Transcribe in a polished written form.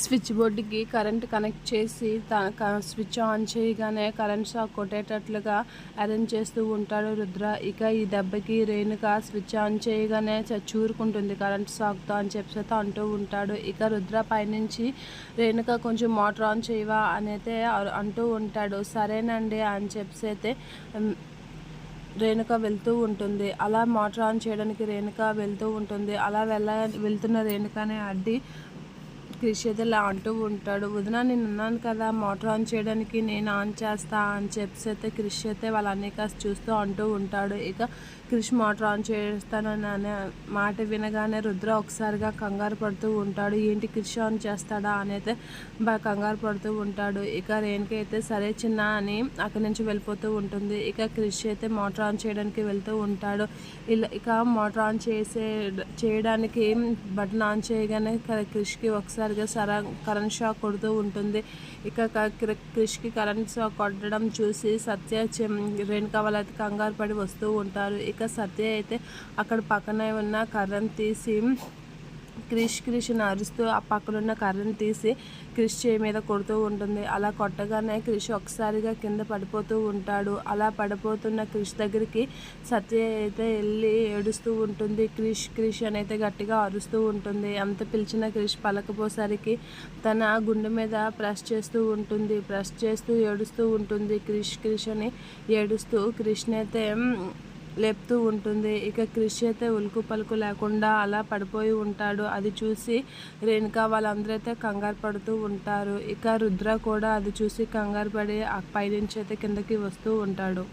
Switch బోర్డుకి current connect చేసి switch on చేయగానే కరెంట్ షాక్ కొట్టేటట్లుగా అరేంజ్ చేస్తూ ఉంటాడు రుద్ర. ఇక ఈ దెబ్బకి రేణుక స్విచ్ ఆన్ చేయగానే చచ్చూరుకుంటుంది కరెంట్ షాక్తో అని చెప్పి అంటూ ఉంటాడు. ఇక రుద్ర పైనుంచి రేణుక కొంచెం మోటార్ ఆన్ చేయవా అనైతే అంటూ ఉంటాడు. సరేనండి అని చెప్పి రేణుక వెళ్తూ ఉంటుంది. అలా మోటార్ ఆన్ చేయడానికి రేణుక వెళ్తూ ఉంటుంది. అలా వెళ్తున్న రేణుకనే అడ్డి క్రిష్ అయితే ఇలా అంటూ ఉంటాడు. వదిన నేను ఉన్నాను కదా మోటార్ ఆన్ చేయడానికి, నేను ఆన్ చేస్తా అని చెప్పి అయితే క్రిష్ అయితే వాళ్ళ అన్నయ్య చూస్తూ అంటూ ఉంటాడు. ఇక క్రిష్ మోటార్ ఆన్ చేస్తానని అనే మాట వినగానే రుద్ర ఒకసారిగా కంగారు పడుతూ ఉంటాడు. ఏంటి క్రిష్ ఆన్ చేస్తాడా అని అయితే బాగా కంగారు పడుతూ ఉంటాడు. ఇక రేణుక అయితే సరే చిన్న అని అక్కడి నుంచి వెళ్ళిపోతూ ఉంటుంది. ఇక క్రిష్ అయితే మోటార్ ఆన్ చేయడానికి వెళ్తూ ఉంటాడు. ఇక మోటార్ ఆన్ చేయడానికి బటన్ ఆన్ చేయగానే క్రిష్కి ఒకసారిగా కరెంట్ షాక్ కొడుతూ ఉంటుంది. ఇక క్రిష్కి కరెంట్ షాక్ కొట్టడం చూసి సత్య రేణుక వాళ్ళైతే కంగారు పడి వస్తూ ఉంటారు. ఇక సత్య అయితే అక్కడ పక్కనే ఉన్న కర్రను తీసి క్రిష్ని అరుస్తూ ఆ పక్కనున్న కర్రను తీసి క్రిష్ చేయి మీద కొడుతూ ఉంటుంది. అలా కొట్టగానే క్రిష్ ఒకసారిగా కింద పడిపోతూ ఉంటాడు. అలా పడిపోతున్న క్రిష్ దగ్గరికి సత్య అయితే వెళ్ళి ఏడుస్తూ ఉంటుంది. క్రిష్ అని అయితే గట్టిగా అరుస్తూ ఉంటుంది. ఎంత పిలిచిన క్రిష్ పలకపోసరికి తన గుండె మీద ప్రెస్ చేస్తూ ఉంటుంది. ప్రెస్ చేస్తూ ఏడుస్తూ ఉంటుంది. క్రిష్ అని ఏడుస్తూ క్రిష్ని అయితే లేపుతూ ఉంటుంది. ఇక క్రిష్ అయితే ఉలుకు పలుకు లేకుండా అలా పడిపోయి ఉంటాడు. అది చూసి రేణుక వాళ్ళందరూ అయితే కంగారు పడుతూ ఉంటారు. ఇక రుద్ర కూడా అది చూసి కంగారు పడి పైనుంచి అయితే కిందకి వస్తూ ఉంటాడు.